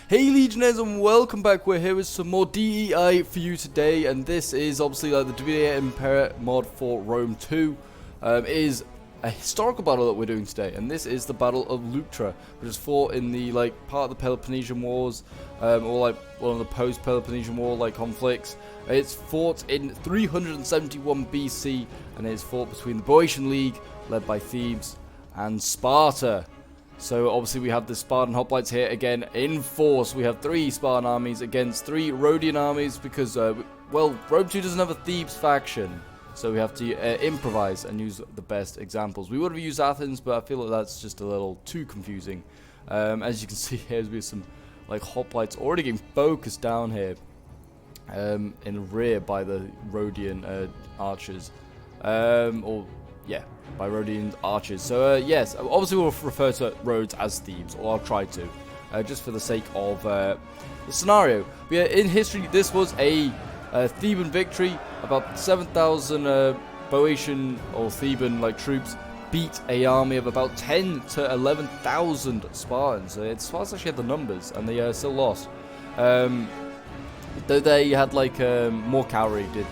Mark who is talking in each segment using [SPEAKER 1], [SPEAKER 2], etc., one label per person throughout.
[SPEAKER 1] Hey Legionnaires, and welcome back. We're here with some more DEI for you today, and this is obviously like the WDA Impera mod for Rome 2. It is a historical battle that we're doing today, and this is the Battle of Leuctra, which is fought in the part of the Peloponnesian Wars, or like one of the post-Peloponnesian War conflicts. It's fought in 371 BC, and it is fought between the Boeotian League, led by Thebes, and Sparta. So obviously we have the Spartan hoplites here again in force. We have 3 Spartan armies against 3 Rhodian armies because, well, Rome 2 doesn't have a Thebes faction. So we have to improvise and use the best examples. We would have used Athens, but I feel like that's just a little too confusing. As you can see here, there's some hoplites already getting focused down here in the rear by the Rhodian archers. Yeah, by Rhodian archers. So yes, obviously we'll refer to Rhodes as Thebes, or I'll try to, just for the sake of the scenario. But yeah, in history, this was a Theban victory. About 7,000 Boeotian or Theban troops beat a army of about 10 to 11,000 Spartans. Spartans actually had the numbers, and they still lost. Though they had more cavalry did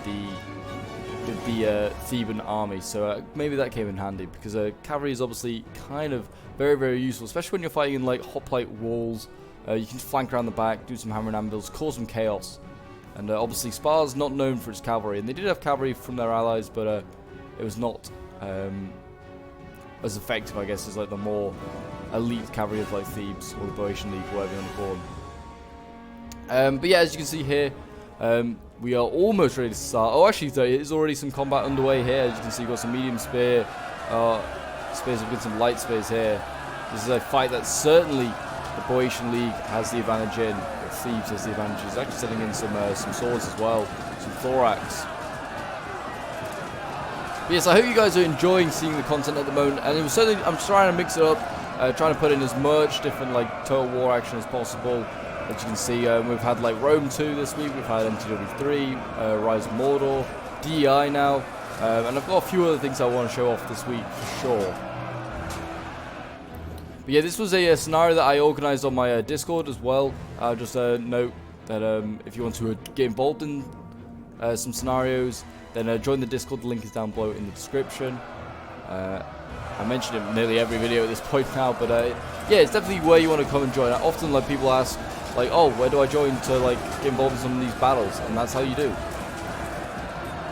[SPEAKER 1] the Theban army, so maybe that came in handy, because cavalry is obviously kind of very, very useful, especially when you're fighting in hoplite walls. You can flank around the back, do some hammer and anvils, cause some chaos. And obviously Sparta's not known for its cavalry, and they did have cavalry from their allies, but it was not as effective, I guess, as the more elite cavalry of Thebes or the Boeotian League, whatever you want to call them. But yeah, as you can see here, we are almost ready to start. Oh, actually, there is already some combat underway here. As you can see, you've got some medium spears, spears have got some light spears here. This is a fight that certainly the Boeotian League has the advantage in. Thebes has the advantage. He's actually setting in some swords as well, some thorax. But yes, I hope you guys are enjoying seeing the content at the moment, and it was certainly, I'm trying to mix it up, trying to put in as much different total war action as possible. As you can see, we've had Rome 2 this week, we've had MTW3, Rise of Mordor, DEI now, and I've got a few other things I want to show off this week for sure. But yeah, this was a scenario that I organised on my Discord as well. Just note that if you want to get involved in some scenarios, then join the Discord. The link is down below in the description. I mentioned it in nearly every video at this point now, but yeah, it's definitely where you want to come and join. Often people ask, oh, where do I join to get involved in some of these battles? And that's how you do.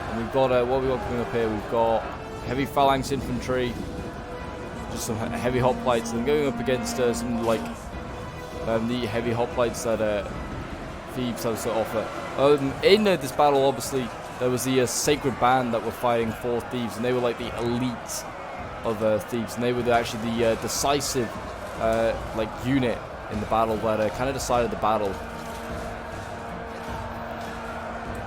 [SPEAKER 1] And we've got, what have we got coming up here? We've got heavy phalanx infantry, just some heavy hoplites, and going up against some the heavy hoplites that Thebes has to offer. In this battle, obviously, there was the sacred band that were fighting for Thebes, and they were the elite of Thebes, and they were actually the decisive unit in the battle that kind of decided the battle,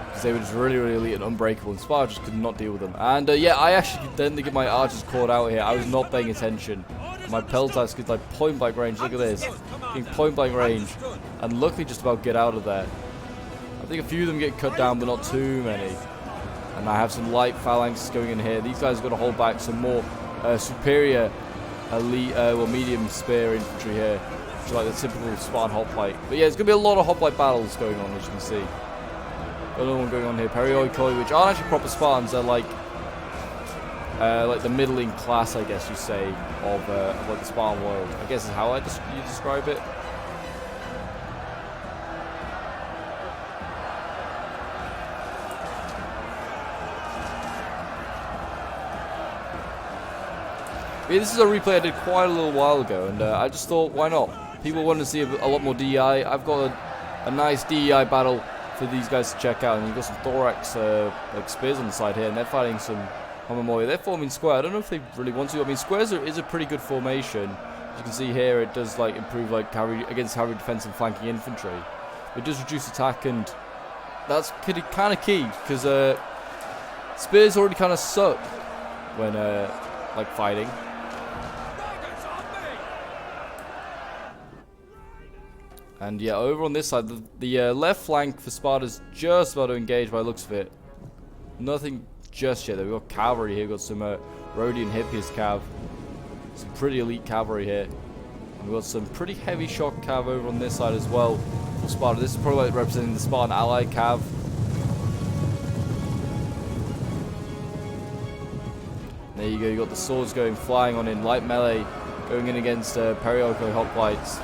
[SPEAKER 1] because they were just really, really elite and unbreakable, and Sparta just could not deal with them. And yeah, I actually then to get my archers caught out here. I was not paying attention. My peltas could point blank range. Look at this, getting point blank range, and luckily just about get out of there. I think a few of them get cut down, but not too many. And I have some light phalanx going in here. These guys have got to hold back some more superior elite, medium spear infantry here, which is the typical Spartan hoplite. But yeah, it's going to be a lot of hoplite battles going on, as you can see. Another one going on here, Perioikoi, which aren't actually proper Spartans. They're the middling class, I guess you say, of the Spartan world. I guess is how you describe it. Yeah, this is a replay I did quite a little while ago, and I just thought, why not? People want to see a lot more DEI. I've got a nice DEI battle for these guys to check out, and you've got some thorax spears on the side here, and they're fighting some homomoia. They're forming square. I don't know if they really want to. I mean, squares is a pretty good formation. As you can see here, it does improve cavalry against cavalry defense and flanking infantry. It does reduce attack, and that's kind of key, because spears already kind of suck when fighting. And yeah, over on this side, the left flank for Sparta's just about to engage by the looks of it. Nothing just yet. We've got cavalry here. We've got some Rhodian Hippias cav. Some pretty elite cavalry here. We've got some pretty heavy shock cav over on this side as well for Sparta. This is probably like representing the Spartan ally cav. There you go, you got the swords going flying on in, light melee going in against periodical hoplites.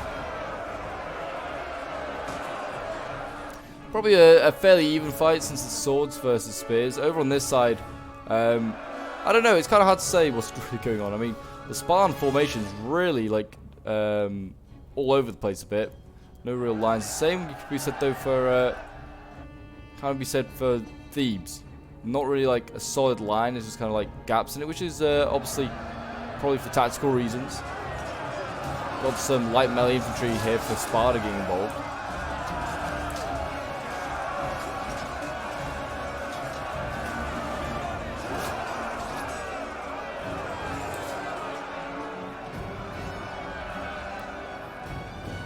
[SPEAKER 1] Probably a fairly even fight since it's swords versus spears. Over on this side, I don't know, it's kind of hard to say what's really going on. I mean, the Spartan formation is really like all over the place a bit. No real lines. The same could be said though for Thebes. Not really like a solid line, it's just kind of like gaps in it, which is obviously probably for tactical reasons. Got some light melee infantry here for Sparta getting involved.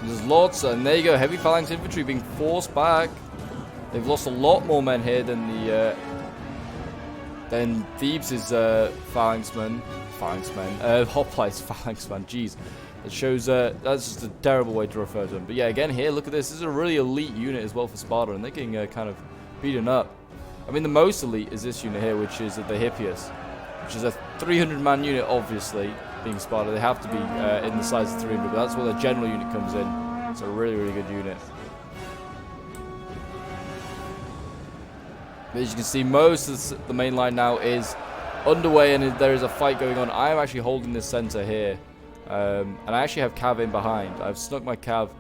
[SPEAKER 1] There's lots, and there you go, heavy phalanx infantry being forced back. They've lost a lot more men here than the Thebes' phalanxmen, hoplites phalanxmen. Jeez, it shows that's just a terrible way to refer to them. But yeah, again here, look at this. This is a really elite unit as well for Sparta, and they're getting kind of beaten up. I mean, the most elite is this unit here, which is the Hippias, which is a 300-man unit, obviously. Being Sparta, they have to be in the size of 300, but that's where the general unit comes in. It's a really, really good unit. But as you can see, most of the main line now is underway, and there is a fight going on. I am actually holding this center here, and I actually have cav in behind. I've snuck my cav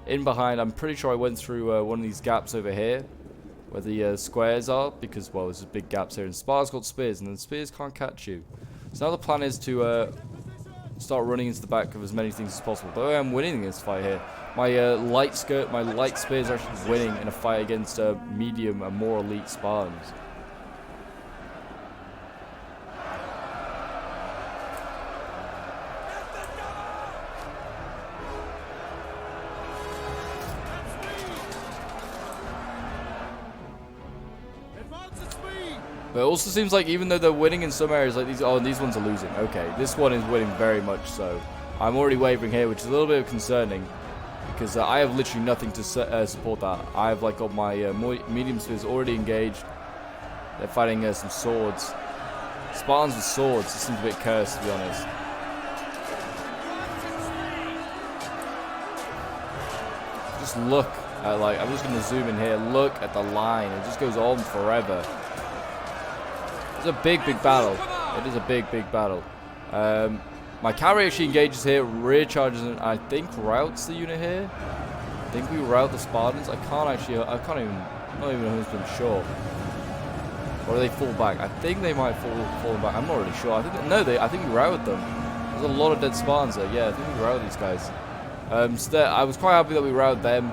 [SPEAKER 1] in behind. I'm pretty sure I went through one of these gaps over here, where the squares are, because, well, there's big gaps here, and Sparta's got spears, and the spears can't catch you. So now the plan is to start running into the back of as many things as possible. Though I am winning this fight here. My light spears are actually winning in a fight against medium and more elite Spartans. But it also seems like even though they're winning in some areas, like these ones are losing. Okay, this one is winning very much so. I'm already wavering here, which is a little bit concerning, because I have literally nothing to support that. I have like got my medium spears already engaged. They're fighting some swords. Spartans with swords. This seems a bit cursed, to be honest. Just look at, like, I'm just going to zoom in here. Look at the line. It just goes on forever. It's a big, big battle. It is a big, big battle. My cavalry actually engages here, rear charges, and I think routes the unit here. I think we route the Spartans. I'm not even 100% sure. Or do they fall back? I think they might fall back. I'm not really sure. I think we routed them. There's a lot of dead Spartans there. Yeah, I think we routed these guys. So I was quite happy that we routed them,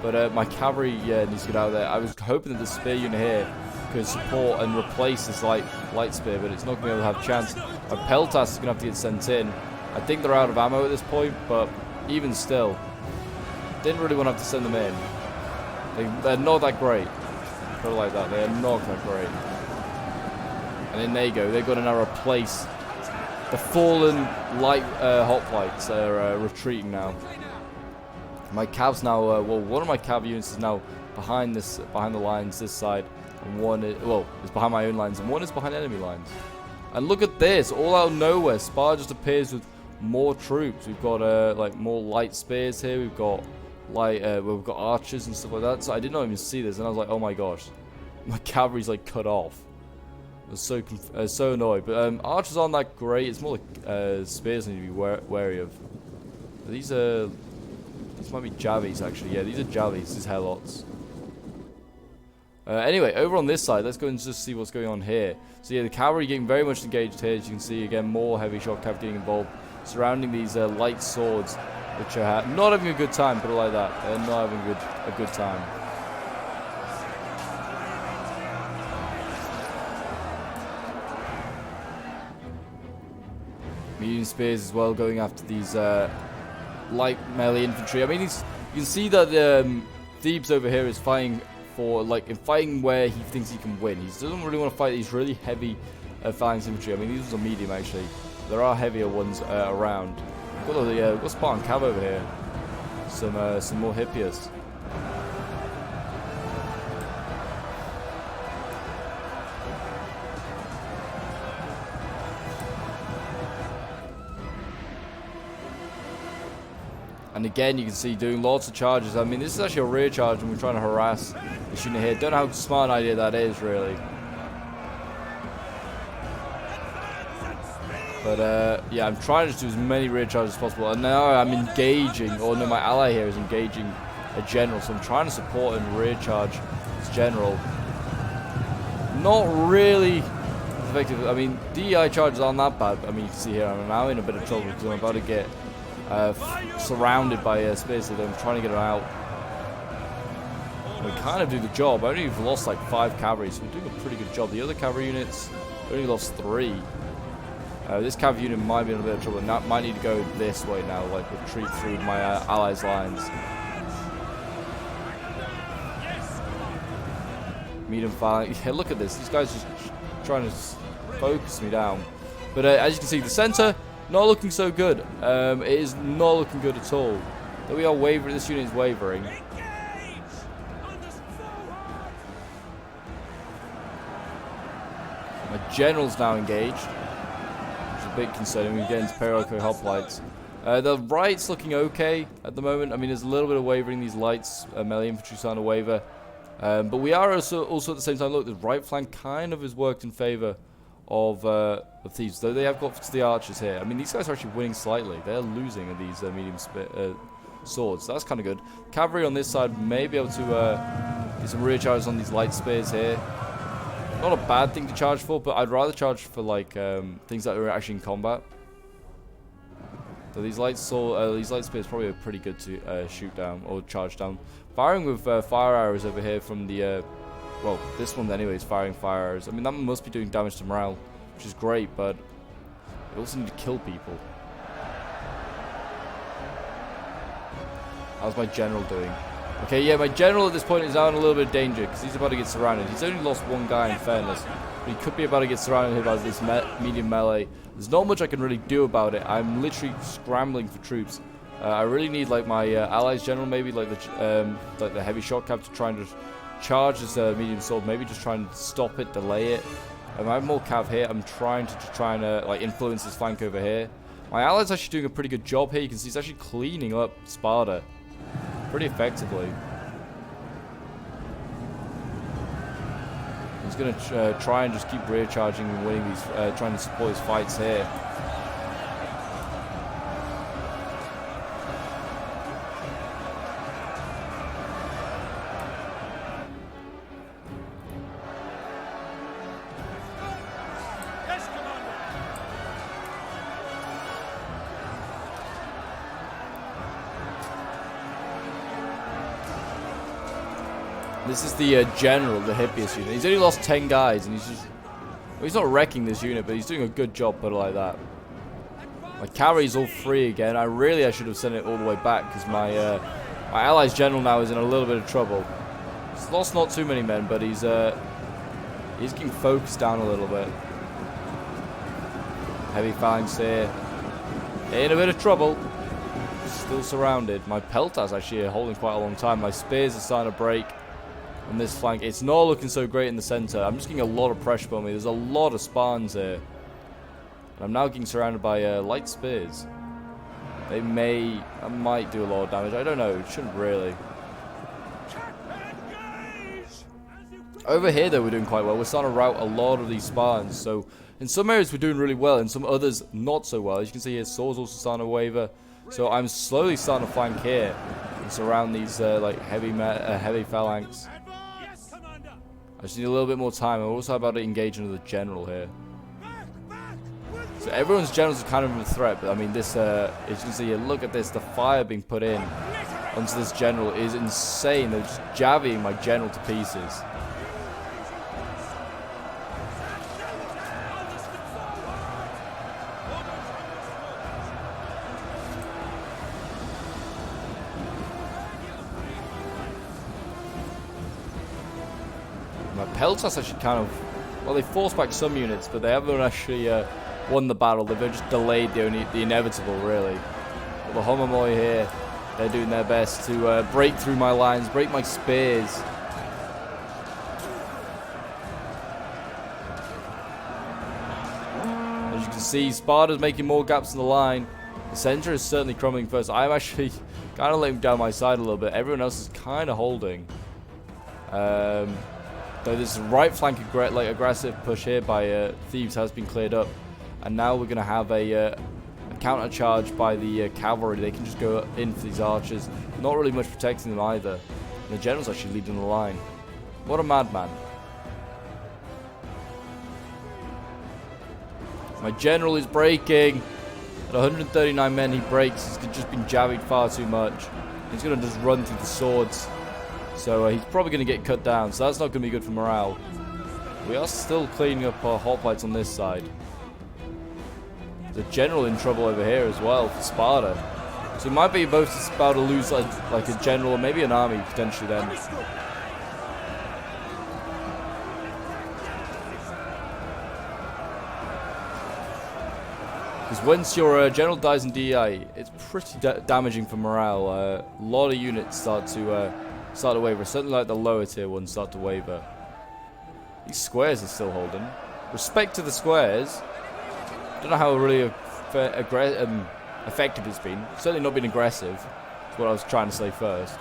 [SPEAKER 1] but my cavalry needs to get out of there. I was hoping that the spear unit here could support and replace this light spear, but it's not going to be able to have a chance. My Peltas is going to have to get sent in. I think they're out of ammo at this point, but even still, didn't really want to have to send them in. They're not that great. Put it like that. They are not that great. And then there you go. They've got to now replace the fallen light hoplites. They're retreating now. My cavs now. Well, one of my cav units is now behind the lines this side. And one is behind my own lines, and one is behind enemy lines. And look at this, all out of nowhere, Sparta just appears with more troops. We've got like more light spears here. We've got we've got archers and stuff like that. So I did not even see this, and I was like, oh my gosh, my cavalry's like cut off. I was so annoyed. But archers aren't that great. It's more like spears I need to be wary of. These might be javies actually. Yeah, these are javies. These helots. Anyway, over on this side, let's go and just see what's going on here. So yeah, the cavalry getting very much engaged here. As you can see, again, more heavy shock cav getting involved, surrounding these light swords, which are not having a good time, put it like that. They're not having a good time. Medium spears as well, going after these light melee infantry. I mean, you can see that Thebes over here is fighting fighting where he thinks he can win. He doesn't really want to fight these really heavy phalanx infantry. I mean, these ones are medium actually. There are heavier ones around. We've got Spartan Cav over here. Some more hippies. And again, you can see doing lots of charges. I mean, this is actually a rear charge, and we're trying to harass this unit here. Don't know how smart an idea that is, really. But yeah, I'm trying to just do as many rear charges as possible. And now I'm engaging, or no, my ally here is engaging a general. So I'm trying to support and rear charge this general. Not really effective. I mean, DEI charges aren't that bad. I mean, you can see here I'm now in a bit of trouble because I'm about to get surrounded by spears. So I'm trying to get them out. We kind of do the job. I only have lost like 5 cavalry, so we're doing a pretty good job. The other cavalry units only lost 3. This cav unit might be in a bit of trouble, and that might need to go this way now, like retreat through my allies' lines. Medium fire. Yeah, look at this. These guys just trying to focus me down. But as you can see, the center not looking so good. It is not looking good at all. Though we are wavering. This unit is wavering. My general's now engaged. Bit concerning. We get into Periodic hoplites. The right's looking okay at the moment. I mean, there's a little bit of wavering. These lights, melee infantry starting to waver. But we are also at the same time, look, the right flank kind of has worked in favor of thieves. Though they have got the archers here. I mean, these guys are actually winning slightly. They're losing at these medium swords. So that's kind of good. Cavalry on this side may be able to get some rear charges on these light spears here. Not a bad thing to charge for, but I'd rather charge for like things that are actually in combat. So these light spears probably are pretty good to shoot down or charge down. Firing with fire arrows over here from the well, this one anyway is firing fire arrows. I mean, that must be doing damage to morale, which is great, but you also need to kill people. How's my general doing? Okay, yeah, my general at this point is now in a little bit of danger because he's about to get surrounded. He's only lost 1 guy in fairness, but he could be about to get surrounded here by this medium melee. There's not much I can really do about it. I'm literally scrambling for troops. I really need like my allies general, maybe like the heavy shot cap to try and just charge this medium sword. Maybe just try and stop it, delay it. I have more cav here. I'm trying to like influence his flank over here. My allies actually doing a pretty good job here. You can see he's actually cleaning up Sparta pretty effectively. He's going to try and just keep rear charging and winning these, trying to support his fights here. This is the general, the hippiest unit. He's only lost 10 guys, and he's just... Well, he's not wrecking this unit, but he's doing a good job, put it like that. My cavalry's all free again. I should have sent it all the way back, because my ally's general now is in a little bit of trouble. He's lost not too many men, but he's getting focused down a little bit. Heavy phalanx here. In a bit of trouble. Still surrounded. My peltas actually are holding quite a long time. My spears are starting to break on this flank. It's not looking so great in the center. I'm just getting a lot of pressure on me. There's a lot of Spartans here. And I'm now getting surrounded by light spears. I might do a lot of damage. I don't know. It shouldn't really. Over here, though, we're doing quite well. We're starting to rout a lot of these Spartans. So in some areas, we're doing really well. In some others, not so well. As you can see here, swords also starting to waver. So I'm slowly starting to flank here and surround these like heavy phalanx. I just need a little bit more time. I'm also about to engage into the general here. So everyone's generals are kind of a threat, but I mean this, as you can see here, look at this, the fire being put in onto this general is insane. They're just jabbing my general to pieces. My peltas actually kind of, well, they forced back some units, but they haven't actually won the battle. They've just delayed the inevitable, really. the Homamoi here. They're doing their best to break through my lines, break my spears. As you can see, Sparta's making more gaps in the line. The center is certainly crumbling first. I'm actually kind of letting down my side a little bit. Everyone else is kind of holding. Though this right flank aggressive push here by Thebes has been cleared up. And now we're going to have a counter charge by the cavalry. They can just go in for these archers. Not really much protecting them either. And the general's actually leading the line. What a madman. My general is breaking. At 139 men he breaks. He's just been jabbing far too much. He's going to just run through the swords. So he's probably going to get cut down. So that's not going to be good for morale. We are still cleaning up our hoplites on this side. The general in trouble over here as well for Sparta. So it might be both about to lose like a general or maybe an army potentially then. Because once your general dies in DI, it's pretty damaging for morale. A lot of units start to waver. Certainly like the lower tier ones start to waver. These squares are still holding. Respect to the squares. Don't know how really effective it's been. Certainly not been aggressive. That's what I was trying to say first.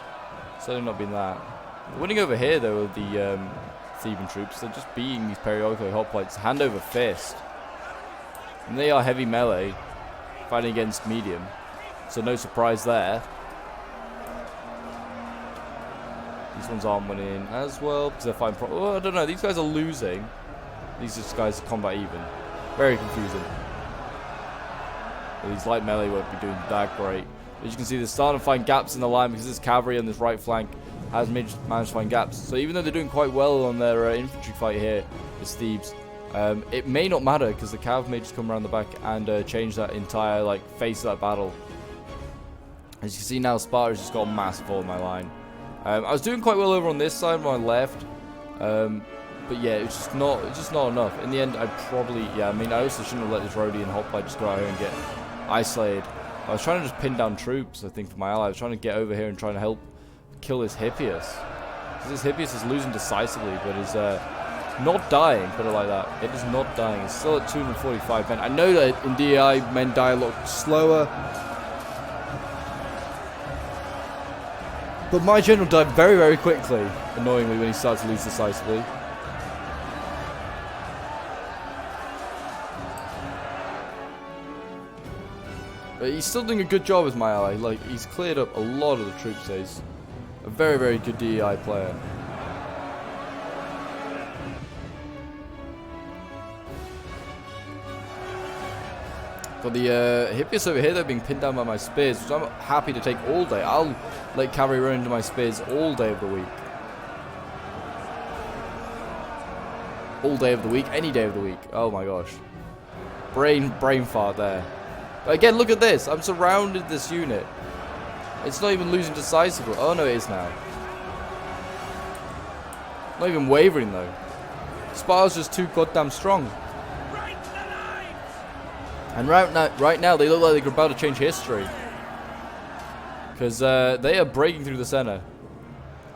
[SPEAKER 1] Certainly not been that. Winning over here though with the Theban troops. They're just beating these periodical hoplites hand over fist. And they are heavy melee, fighting against medium. So no surprise there. These ones aren't winning as well because they're fighting. Oh, I don't know. These guys are losing. These guys are combat even. Very confusing. Well, these light melee won't be doing that great. As you can see, they're starting to find gaps in the line because this cavalry on this right flank has managed to find gaps. So even though they're doing quite well on their infantry fight here, it's Thebes. It may not matter because the cav may just come around the back and change that entire face of that battle. As you can see now, Sparta's just got a massive hole in my line. I was doing quite well over on this side when I left. But yeah, it's just not enough. In the end, I also shouldn't have let this Rhodian hoplite just go out here and get isolated. I was trying to just pin down troops, I think, for my ally. I was trying to get over here and trying to help kill this Hippias. Because this Hippias is losing decisively, but is not dying, put it like that. It is not dying. It's still at 245 men. I know that in DI, men die a lot slower. But my general died very, very quickly, annoyingly, when he started to lose decisively. But he's still doing a good job as my ally. He's cleared up a lot of the troops. He's a very, very good DEI player. Got the Hippias over here, they're being pinned down by my spears, which I'm happy to take all day. I'll let cavalry run into my spears all day of the week. All day of the week, any day of the week. Oh my gosh. Brain fart there. But again, look at this. I'm surrounded this unit. It's not even losing decisively. Oh no, it is now. Not even wavering though. Sparta's just too goddamn strong. And right now, they look like they're about to change history. Because they are breaking through the center.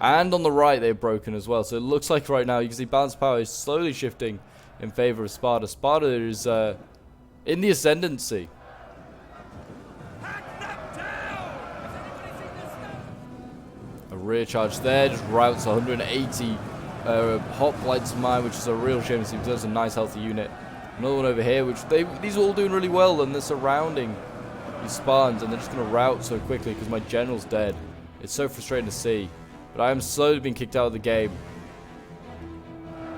[SPEAKER 1] And on the right, they're broken as well. So it looks like right now, you can see balance power is slowly shifting in favor of Sparta. Sparta is in the ascendancy. A rear charge there, just routes 180 hoplites of mine, which is a real shame. It does a nice healthy unit. Another one over here, which these are all doing really well, and they're surrounding these Spartans, and they're just going to rout so quickly because my general's dead. It's so frustrating to see. But I am slowly being kicked out of the game.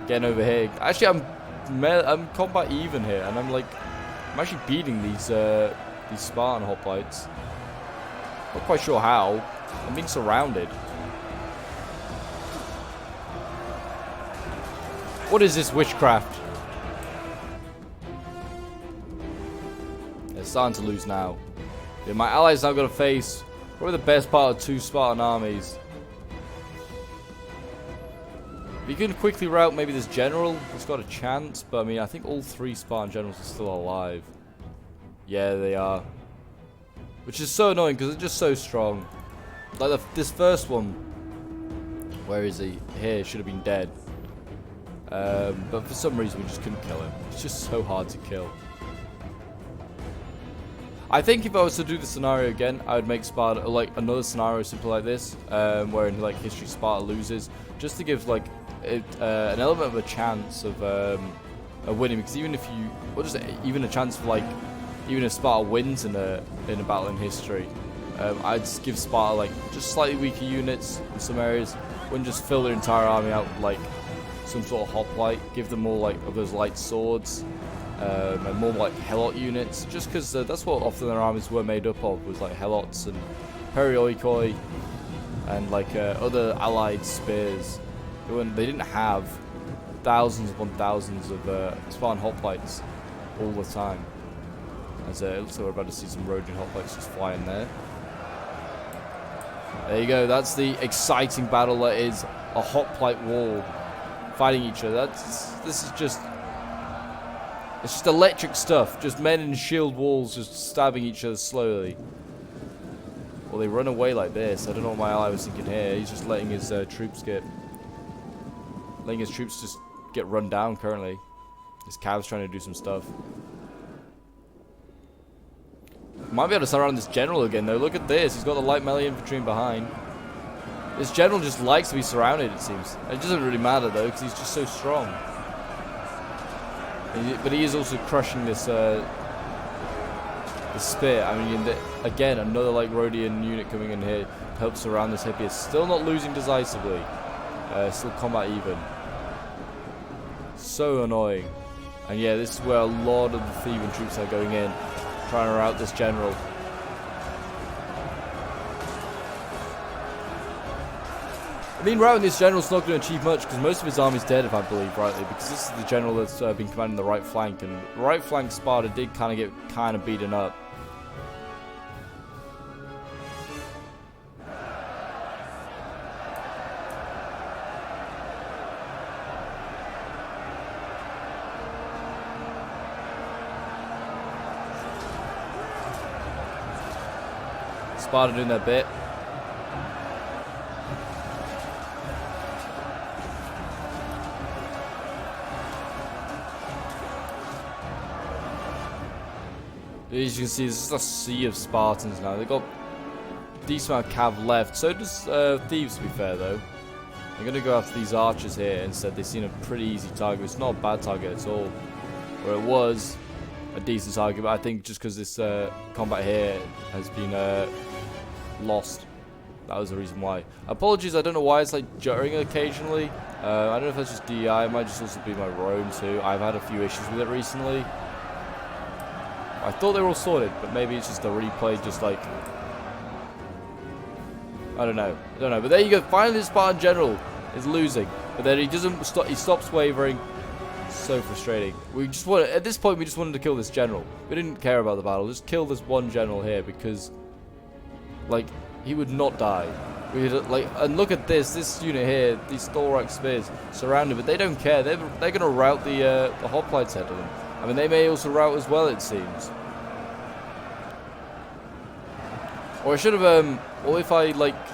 [SPEAKER 1] Getting over here. Actually, I'm combat even here, and I'm actually beating these Spartan hoplites. Not quite sure how. I'm being surrounded. What is this witchcraft? They're starting to lose now. Yeah, my allies now got to face probably the best part of 2 Spartan armies. If you can quickly rout maybe this general, he's got a chance. But I mean, I think all 3 Spartan generals are still alive. Yeah, they are. which is so annoying because it's just so strong. Like this first one, where is he? Here, should have been dead. But for some reason we just couldn't kill him. It's just so hard to kill. I think if I was to do the scenario again, I would make Sparta like another scenario simply like this, where in like history Sparta loses, just to give like an element of a chance of winning. Because even if you, or just even a chance for like, even if Sparta wins in a battle in history, I'd just give Sparta like just slightly weaker units in some areas. Wouldn't just fill their entire army out with like some sort of hoplite. Give them more like of those light swords. And more like helot units, just because that's what often their armies were made up of, was like helots and perioikoi and like other allied spears. They didn't have thousands upon thousands of Spartan hoplites all the time. As it looks like we're about to see some Rhodian hoplites just flying there. There you go. That's the exciting battle that is a hoplite wall fighting each other. This is just. It's just electric stuff. Just men in shield walls just stabbing each other slowly. Well, they run away like this. I don't know what my ally was thinking here. He's just letting his troops just get run down currently. His cav's trying to do some stuff. Might be able to surround this general again though. Look at this. He's got the light melee infantry in behind. This general just likes to be surrounded, it seems. It doesn't really matter though, because he's just so strong. But he is also crushing this spear. I mean, again, another like Rhodian unit coming in here helps surround this Hippias. Still not losing decisively. Still combat even. So annoying. And yeah, this is where a lot of the Theban troops are going in, trying to rout this general. I mean, routing this general's not going to achieve much because most of his army's dead, if I believe rightly, because this is the general that's been commanding the right flank, and the right flank Sparta did kind of get beaten up. Sparta doing their bit. As you can see, this is a sea of Spartans now. They've got a decent amount of cav left. So does Thieves, to be fair, though. I'm going to go after these archers here instead. They seem a pretty easy target. It's not a bad target at all. Or it was a decent target, but I think just because this combat here has been lost, that was the reason why. Apologies, I don't know why it's like juttering occasionally. I don't know if that's just DI. It might just also be my Rome too. I've had a few issues with it recently. I thought they were all sorted, but maybe it's just a replay, just like, I don't know. But there you go. Finally, the Spartan general is losing, but then he doesn't stop. He stops wavering. So frustrating. At this point, we just wanted to kill this general. We didn't care about the battle. Just kill this one general here because, like, he would not die. And look at this unit here. These thorax spears surrounded, but they don't care. They're gonna rout the hoplites head of them. I mean, they may also rout as well, it seems. Or I should have, or if I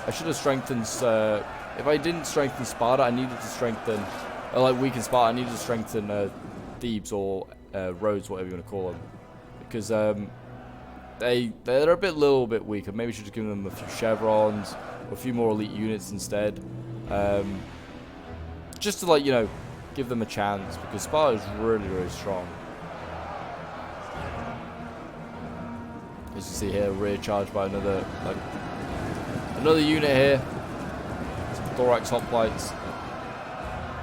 [SPEAKER 1] should have strengthened, if I didn't strengthen Sparta, I needed to strengthen, weaken Sparta, I needed to strengthen Thebes or Rhodes, whatever you want to call them. Because they're a little bit weaker. Maybe I should have given them a few chevrons, or a few more elite units instead. Just to, give them a chance, because Sparta is really, really strong. As you see here, rear charged by another unit here. Some thorax hoplites.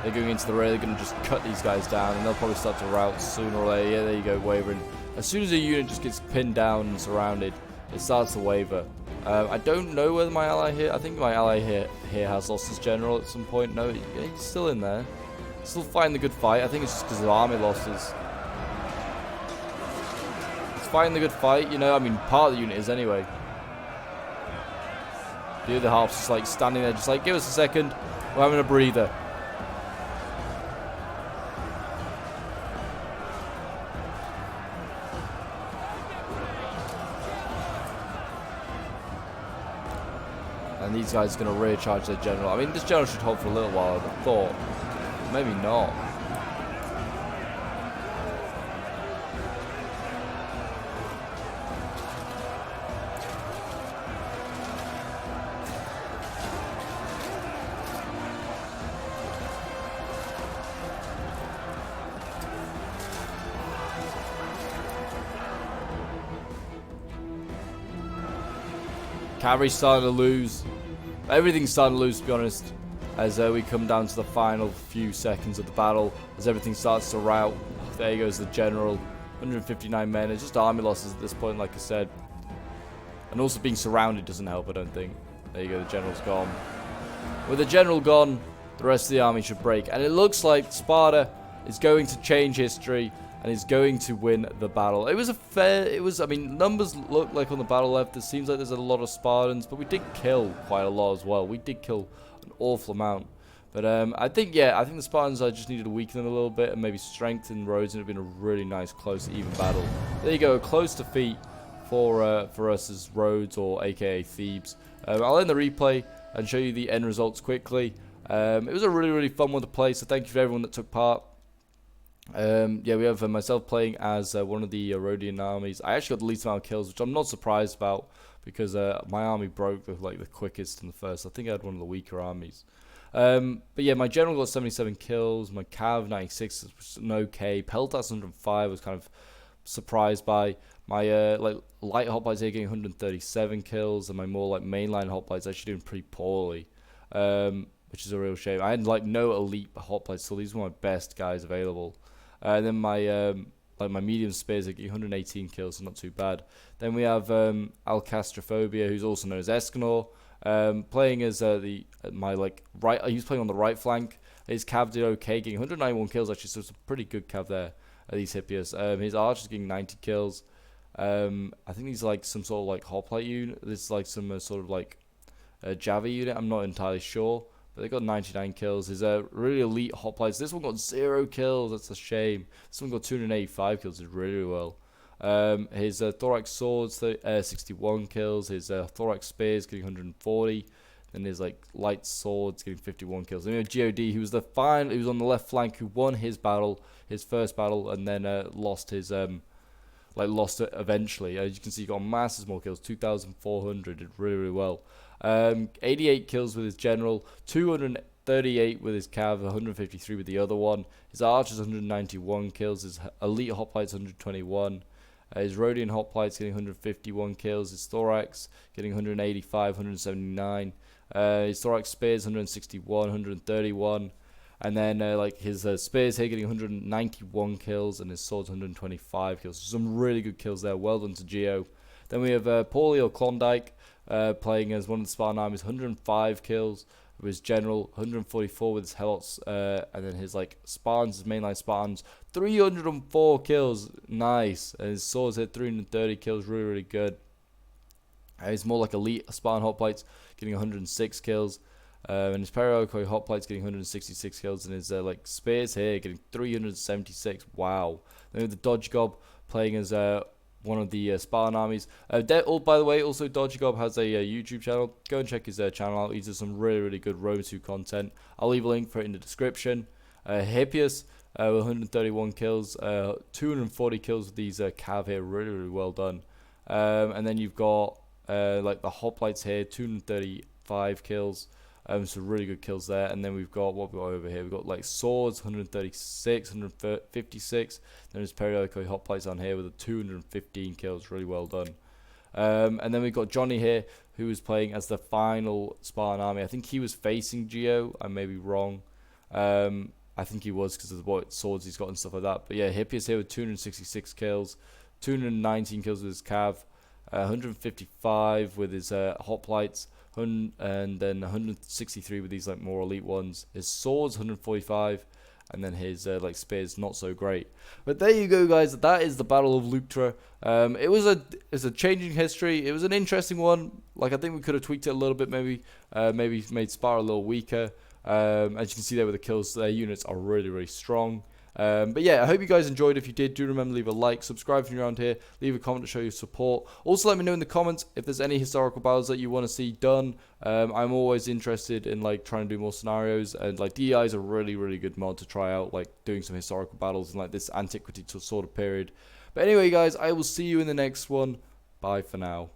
[SPEAKER 1] They're going into the rear. They're going to just cut these guys down, and they'll probably start to rout sooner or later. Yeah, there you go, wavering. As soon as a unit just gets pinned down and surrounded, it starts to waver. I don't know whether my ally here. I think my ally here has lost his general at some point. No, he's still in there. Still fighting the good fight. I think it's just because his army losses. Fighting the good fight, I mean, part of the unit is anyway. The other half's just like standing there, just like, give us a second, we're having a breather. these guys are going to really charge their general. I mean, this general should hold for a little while, I would have thought. Maybe not. Cavalry's starting to lose. Everything's starting to lose, to be honest, as we come down to the final few seconds of the battle, as everything starts to rout. There goes the general. 159 men. It's just army losses at this point, like I said. And also being surrounded doesn't help, I don't think. There you go, the general's gone. With the general gone, the rest of the army should break. And it looks like Sparta is going to change history and is going to win the battle. It was a fair, I mean, numbers look like on the battle left, it seems like there's a lot of Spartans, but we did kill quite a lot as well. We did kill an awful amount. But I think the Spartans, I just needed to weaken them a little bit and maybe strengthen Rhodes, and it would have been a really nice, close, even battle. There you go, a close defeat for us as Rhodes, or aka Thebes. I'll end the replay and show you the end results quickly. It was a really, really fun one to play, so thank you for everyone that took part. Yeah, we have myself playing as one of the Rhodian armies. I actually got the least amount of kills, which I'm not surprised about, because my army broke the quickest in the first. I think I had one of the weaker armies. But yeah, my general got 77 kills, my Cav 96 was an okay, Peltas 105 was kind of surprised by. My light hoplites here getting 137 kills, and my more mainline hoplites actually doing pretty poorly, which is a real shame. I had no elite hoplites, so these were my best guys available. And then my my medium spears are getting 118 kills, so not too bad. Then we have Alcastrophobia, who's also known as Escanor, playing as my right. He was playing on the right flank. His cav did okay, getting 191 kills actually, so it's a pretty good cav there. These Hippias. His archer's getting 90 kills. I think he's some sort of hoplite unit. This is some sort of Java unit. I'm not entirely sure. But they got 99 kills. His really elite hoplites. This one got 0 kills. That's a shame. This one got 285 kills. Did really well. His thorax swords, 61 kills. His thorax spears getting 140. Then his light swords getting 51 kills. And we have God, who was he was on the left flank, who won his battle, his first battle, and then lost his lost it eventually. As you can see, he got masses more kills. 2,400. Did really, really well. 88 kills with his general, 238 with his cav, 153 with the other one. His archers 191 kills, his elite hoplites 121. His Rhodian hoplites getting 151 kills, his thorax getting 185, 179. His thorax spears 161, 131. And then his spears here getting 191 kills, and his swords 125 kills. So some really good kills there. Well done to Geo. Then we have Paulie or Klondike, playing as one of the Spartan armies, 105 kills with his general, 144 with his helots, and then his Spartans, his mainline Spartans, 304 kills, nice. And his swords hit 330 kills, really, really good. He's more elite Spartan hoplites, getting 106 kills, and his periodical hoplites getting 166 kills, and his spears here getting 376. Wow. Then we have the Dodge Gob playing as one of the Spartan armies. By the way, also Dodge Gob has a YouTube channel. Go and check his channel out. He does some really, really good Rome 2 content. I'll leave a link for it in the description. Hippias with 131 kills, 240 kills with these cav here. Really, really well done. And then you've got the hoplites here, 235 kills. So really good kills there. And then we've got what we got over here. We've got swords, 136, 156. Then there's periodical hoplites on here with 215 kills. Really well done. And then we've got Johnny here, who is playing as the final Spartan army. I think he was facing Geo. I may be wrong. I think he was, because of what swords he's got and stuff like that. But yeah, Hippias here with 266 kills, 219 kills with his cav, 155 with his hoplites, and then 163 with these like more elite ones. His swords 145, and then his like spears not so great. But there you go, guys. That is the Battle of Leuctra. It's a changing history. It was an interesting one. Like, I think we could have tweaked it a little bit, maybe made Sparta a little weaker. As you can see there with the kills, their units are really, really strong. But yeah, I hope you guys enjoyed. If you did, do remember to leave a like, subscribe if you're around here, leave a comment to show your support. Also, let me know in the comments if there's any historical battles that you want to see done. I'm always interested in like trying to do more scenarios, and like DEI is a really, really good mod to try out, like doing some historical battles in like this antiquity to sort of period. But anyway, guys, I will see you in the next one. Bye for now.